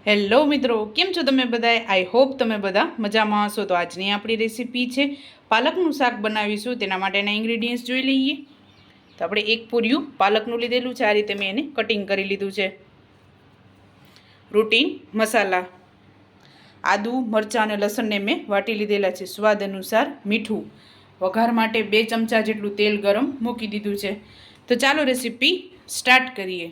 Hello મિત્રો, કેમ છો તમે બધા? આઈ હોપ તમે બધા મજામાં હશો. તો આજની આપણી રેસીપી છે પાલકનું શાક બનાવીશું. તેના માટેના ઇન્ગ્રીડિયન્ટ્સ જોઈ લઈએ. તો આપણે એક પૂર્યું પાલકનું લીધેલું છે. આ રીતે મેં એને કટિંગ કરી લીધું છે. રૂટીન મસાલા: આદુ, મરચાં અને લસણને મેં વાટી લીધેલા છે. સ્વાદ અનુસાર મીઠું. વઘાર માટે 2 ચમચા જેટલું તેલ ગરમ મૂકી દીધું છે. તો ચાલો રેસીપી સ્ટાર્ટ કરીએ.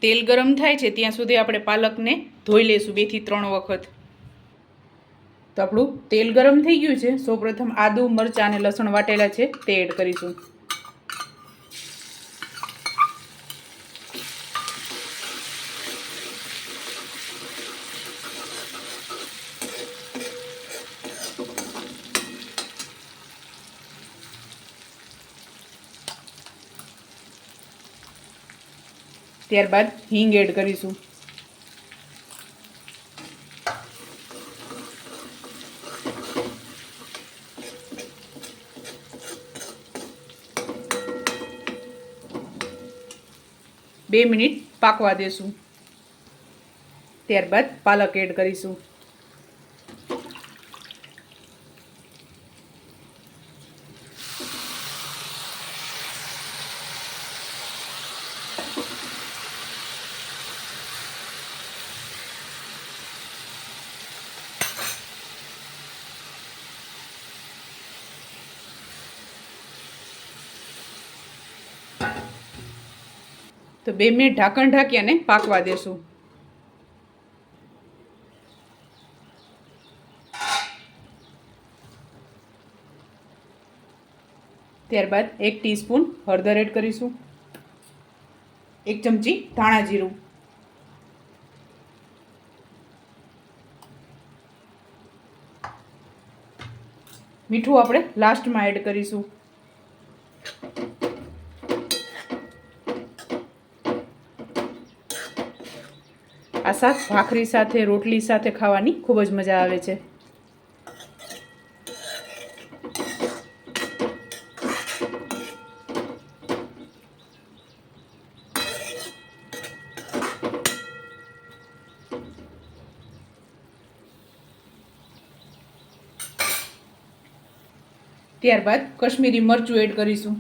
તેલ ગરમ થાય છે ત્યાં સુધી આપણે પાલકને ધોઈ લઈશું 2 થી 3 વખત. તો આપણું તેલ ગરમ થઈ ગયું છે. સૌપ્રથમ આદુ, મરચાં અને લસણ વાટેલા છે તે એડ કરીશું. ત્યારબાદ હિંગ એડ કરીશું. બે મિનિટ પાકવા દેશું. ત્યારબાદ પાલક એડ કરીશું. તો 2 મિનિટ ઢાંકણ ઢાંકી અને પાકવા દેશું. ત્યારબાદ 1 ટીસ્પૂન હળદર એડ કરીશું. 1 ચમચી ધાણા જીરું, મીઠું આપણે લાસ્ટમાં એડ કરીશું. આ શાક ભાખરી સાથે, રોટલી સાથે ખાવાની ખૂબ જ મજા આવે છે. ત્યારબાદ કશ્મીરી મરચું એડ કરીશું.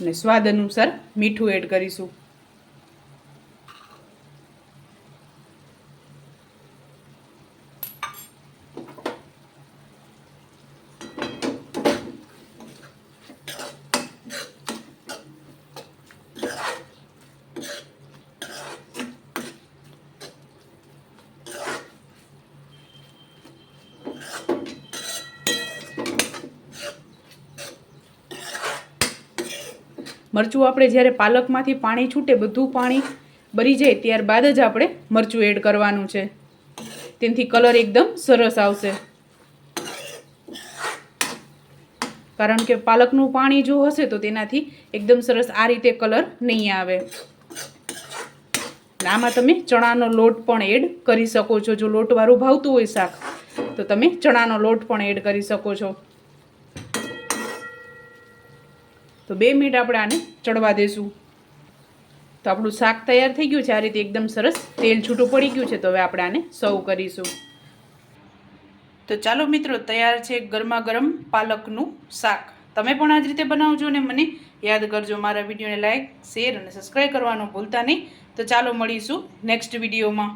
અને સ્વાદ અનુસાર મીઠું એડ કરીશું. મરચું આપણે જ્યારે પાલકમાંથી પાણી છૂટે, બધું પાણી બળી જાય ત્યારબાદ જ આપણે મરચું એડ કરવાનું છે. તેનાથી કલર એકદમ સરસ આવશે. કારણ કે પાલકનું પાણી જો હશે તો તેનાથી એકદમ સરસ આ રીતે કલર નહીં આવે. આમાં તમે ચણાનો લોટ પણ એડ કરી શકો છો. જો લોટવાળું ભાવતું હોય શાક તો તમે ચણાનો લોટ પણ એડ કરી શકો છો. તો 2 મિનિટ આપણે આને ચડવા દેશું. તો આપણું શાક તૈયાર થઈ ગયું છે. આ રીતે એકદમ સરસ તેલ છૂટું પડી ગયું છે. તો હવે આપણે આને સર્વ કરીશું. તો ચાલો મિત્રો, તૈયાર છે ગરમા ગરમ પાલકનું શાક. તમે પણ આ જ રીતે બનાવજો અને મને યાદ કરજો. મારા વિડીયોને લાઇક, શેર અને સબસ્ક્રાઈબ કરવાનું ભૂલતા નહીં. તો ચાલો મળીશું નેક્સ્ટ વિડીયોમાં.